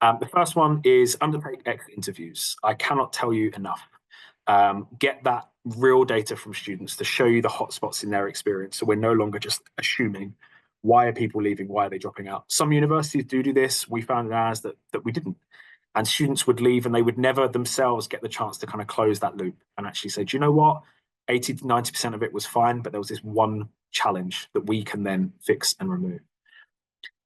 The first one is undertake exit interviews. I cannot tell you enough. Get that real data from students to show you the hotspots in their experience. So we're no longer just assuming why are people leaving, why are they dropping out. Some universities do this. We found in ours that we didn't. And students would leave and they would never themselves get the chance to kind of close that loop and actually say, do you know what? 80 to 90% of it was fine, but there was this one challenge that we can then fix and remove.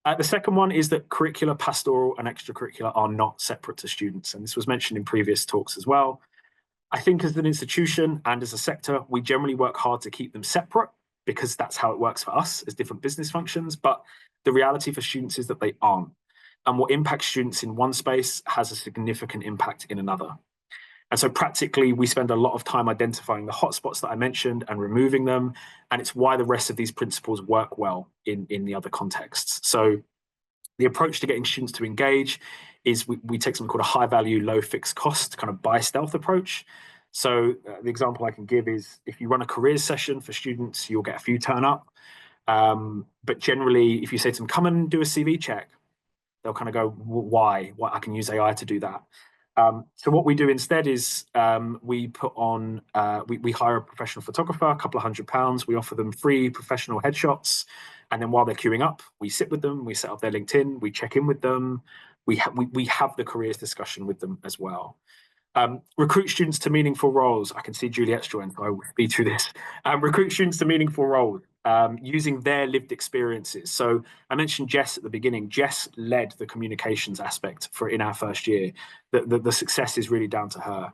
The second one is that curricular, pastoral, and extracurricular are not separate to students. And this was mentioned in previous talks as well. I think as an institution and as a sector, we generally work hard to keep them separate because that's how it works for us as different business functions. But the reality for students is that they aren't. And what impacts students in one space has a significant impact in another. And so practically, we spend a lot of time identifying the hotspots that I mentioned and removing them. And it's why the rest of these principles work well in the other contexts. So the approach to getting students to engage is we take something called a high value, low fixed cost kind of buy stealth approach. So the example I can give is if you run a careers session for students, you'll get a few turn up. But generally, if you say to them, come and do a CV check, they'll kind of go, why? I can use AI to do that. So what we do instead is we put on, we hire a professional photographer, a couple of £100. We offer them free professional headshots. And then while they're queuing up, we sit with them, we set up their LinkedIn, we check in with them. We have the careers discussion with them as well. Recruit students to meaningful roles. I can see Juliette's joined, so I will speed through this. Recruit students to meaningful roles using their lived experiences. So I mentioned Jess at the beginning. Jess led the communications aspect in our first year. The success is really down to her.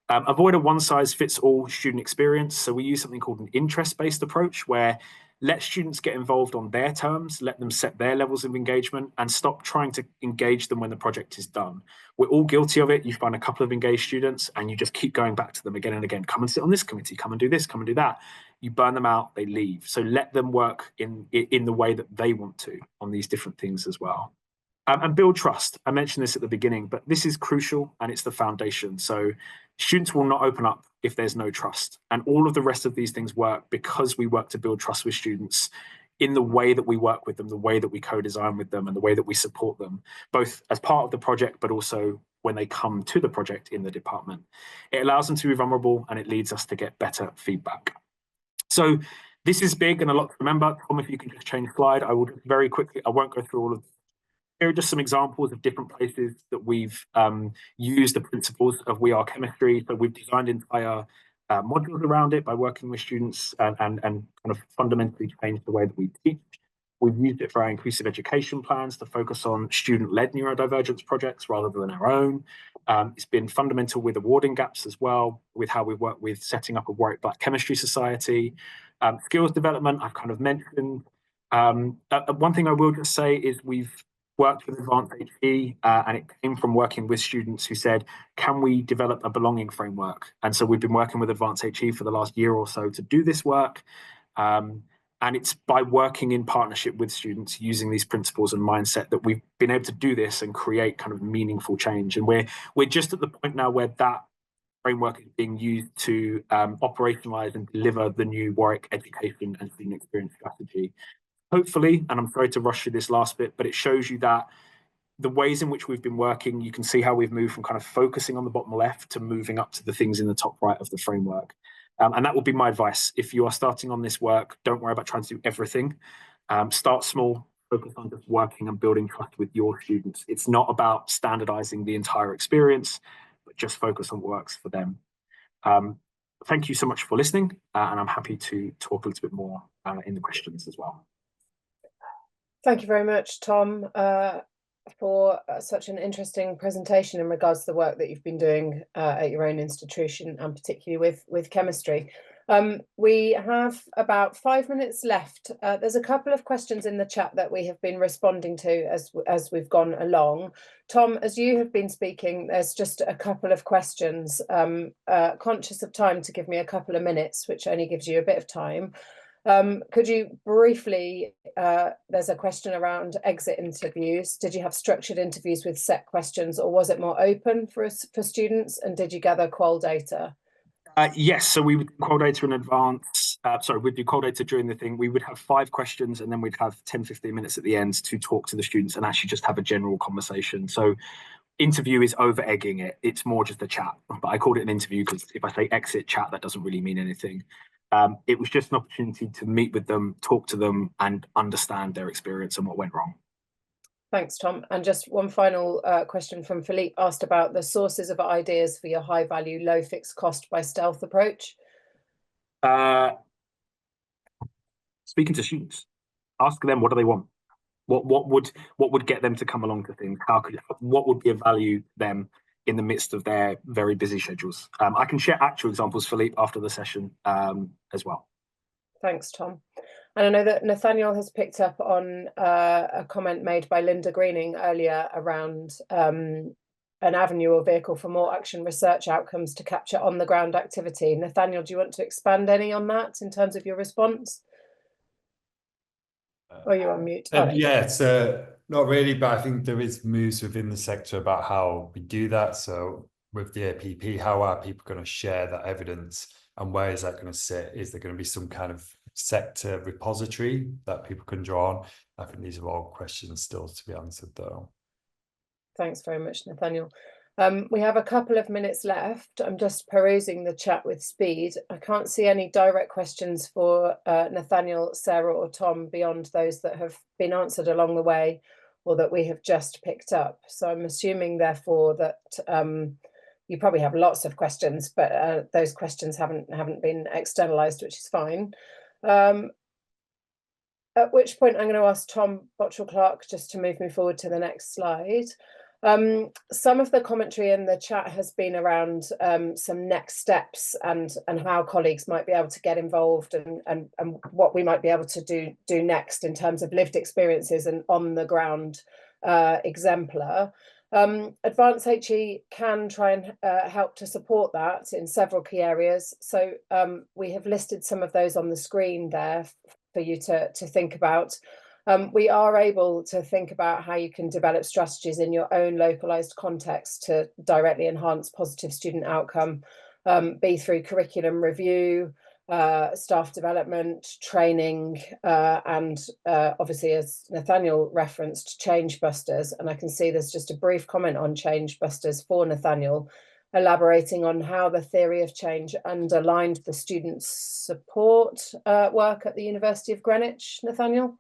Avoid a one-size-fits-all student experience. So we use something called an interest-based approach where let students get involved on their terms, let them set their levels of engagement, and stop trying to engage them when the project is done. We're all guilty of it. You find a couple of engaged students and you just keep going back to them again and again. Come and sit on this committee, come and do this, come and do that. You burn them out, they leave. So let them work in the way that they want to on these different things as well. And build trust. I mentioned this at the beginning, but this is crucial and it's the foundation. So students will not open up if there's no trust. And all of the rest of these things work because we work to build trust with students in the way that we work with them, the way that we co-design with them, and the way that we support them, both as part of the project, but also when they come to the project in the department. It allows them to be vulnerable and it leads us to get better feedback. So this is big and a lot to remember. Tom, if you can just change slide, I will just very quickly, I won't go through all of this. Here are just some examples of different places that we've used the principles of We Are Chemistry. So we've designed entire modules around it by working with students and kind of fundamentally changed the way that we teach. We've used it for our inclusive education plans to focus on student-led neurodivergence projects rather than our own. It's been fundamental with awarding gaps as well, with how we work with setting up a Warwick Black Chemistry Society. Skills development, I've kind of mentioned. One thing I will just say is we've worked with Advanced HE, and it came from working with students who said, can we develop a belonging framework? And so we've been working with Advanced HE for the last year or so to do this work. And it's by working in partnership with students using these principles and mindset that we've been able to do this and create kind of meaningful change. And we're just at the point now where that framework is being used to operationalize and deliver the new Warwick education and student experience strategy. Hopefully, and I'm sorry to rush through this last bit, but it shows you that the ways in which we've been working, you can see how we've moved from kind of focusing on the bottom left to moving up to the things in the top right of the framework. And that would be my advice. If you are starting on this work, don't worry about trying to do everything. Start small, focus on just working and building trust with your students. It's not about standardizing the entire experience, but just focus on what works for them. Thank you so much for listening, and I'm happy to talk a little bit more in the questions as well. Thank you very much, Tom, for such an interesting presentation in regards to the work that you've been doing at your own institution, and particularly with chemistry. We have about 5 minutes left. There's a couple of questions in the chat that we have been responding to as we've gone along. Tom, as you have been speaking, there's just a couple of questions. Conscious of time to give me a couple of minutes, which only gives you a bit of time. Could you briefly, there's a question around exit interviews. Did you have structured interviews with set questions, or was it more open for students? And did you gather qual data? Yes, so we would do qual data in advance. We'd do qual data during the thing. We would have 5 questions and then we'd have 10-15 minutes at the end to talk to the students and actually just have a general conversation. So interview is over egging it. It's more just a chat, but I called it an interview because if I say exit chat, that doesn't really mean anything. It was just an opportunity to meet with them, talk to them, and understand their experience and what went wrong. Thanks, Tom. And just one final question from Philippe asked about the sources of ideas for your high value, low fixed cost by stealth approach. Speaking to students, ask them what do they want. What would get them to come along to things? What would be of value to them in the midst of their very busy schedules? I can share actual examples, Philippe, after the session as well. Thanks, Tom. And I know that Nathaniel has picked up on a comment made by Linda Greening earlier around an avenue or vehicle for more action research outcomes to capture on-the-ground activity. Nathaniel, do you want to expand any on that in terms of your response? Or you're on mute? Yeah, it's not really, but I think there is moves within the sector about how we do that. So with the APP, how are people going to share that evidence, and where is that going to sit? Is there going to be some kind of sector repository that people can draw on? I think these are all questions still to be answered, though. Thanks very much, Nathaniel. We have a couple of minutes left. I'm just perusing the chat with speed. I can't see any direct questions for Nathaniel, Sarah or Tom beyond those that have been answered along the way or that we have just picked up. So I'm assuming, therefore, that you probably have lots of questions, but those questions haven't been externalized, which is fine. At which point I'm going to ask Tom Bottrell-Clark just to move me forward to the next slide. Some of the commentary in the chat has been around some next steps and how colleagues might be able to get involved and what we might be able to do next in terms of lived experiences and on the ground exemplar. Advance HE can try and help to support that in several key areas. So we have listed some of those on the screen there for you to think about. We are able to think about how you can develop strategies in your own localized context to directly enhance positive student outcome, be through curriculum review, staff development, training, and obviously, as Nathaniel referenced, change busters. And I can see there's just a brief comment on change busters for Nathaniel, elaborating on how the theory of change underlined the student support work at the University of Greenwich. Nathaniel?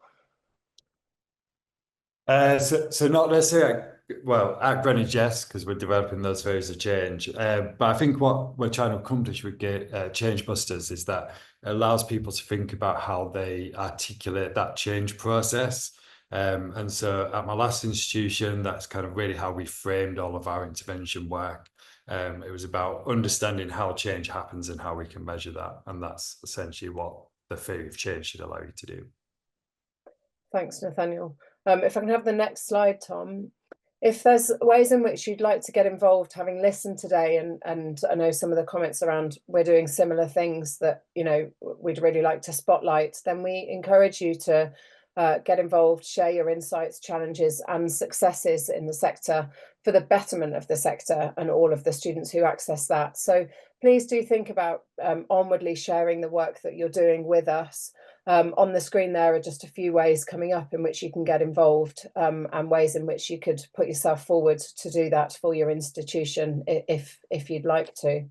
So not necessarily, well, at Greenwich, yes, because we're developing those theories of change. But I think what we're trying to accomplish with Change Busters is that it allows people to think about how they articulate that change process. And so at my last institution, that's kind of really how we framed all of our intervention work. It was about understanding how change happens and how we can measure that. And that's essentially what the theory of change should allow you to do. Thanks, Nathaniel. If I can have the next slide, Tom. If there's ways in which you'd like to get involved, having listened today, and I know some of the comments around we're doing similar things that, you know, we'd really like to spotlight, then we encourage you to get involved, share your insights, challenges and successes in the sector for the betterment of the sector and all of the students who access that. So please do think about onwardly sharing the work that you're doing with us. On the screen there are just a few ways coming up in which you can get involved and ways in which you could put yourself forward to do that for your institution if you'd like to.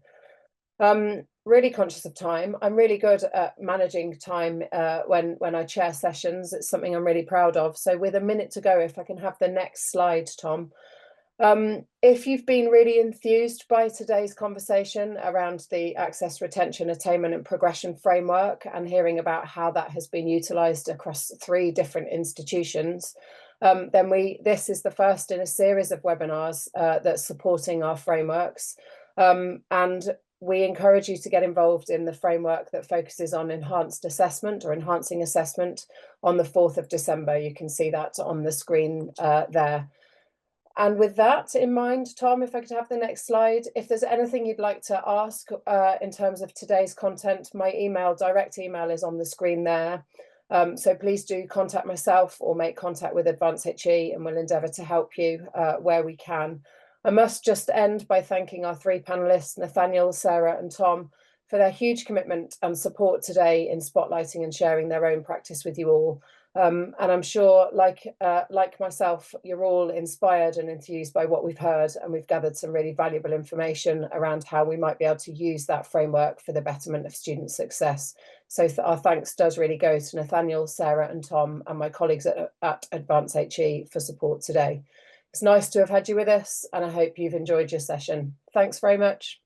Really conscious of time. I'm really good at managing time when I chair sessions. It's something I'm really proud of. So with a minute to go, if I can have the next slide, Tom. If you've been really enthused by today's conversation around the Access, Retention, Attainment and Progression framework and hearing about how that has been utilised across 3 different institutions, then this is the first in a series of webinars that's supporting our frameworks. And we encourage you to get involved in the framework that focuses on enhanced assessment or enhancing assessment on the 4th of December. You can see that on the screen there. And with that in mind, Tom, if I could have the next slide, if there's anything you'd like to ask in terms of today's content, my direct email is on the screen there. So please do contact myself or make contact with Advance HE and we'll endeavour to help you where we can. I must just end by thanking our 3 panellists, Nathaniel, Sarah and Tom, for their huge commitment and support today in spotlighting and sharing their own practice with you all. And I'm sure, like myself, you're all inspired and enthused by what we've heard, and we've gathered some really valuable information around how we might be able to use that framework for the betterment of student success. So our thanks does really go to Nathaniel, Sarah and Tom and my colleagues at Advance HE for support today. It's nice to have had you with us and I hope you've enjoyed your session. Thanks very much.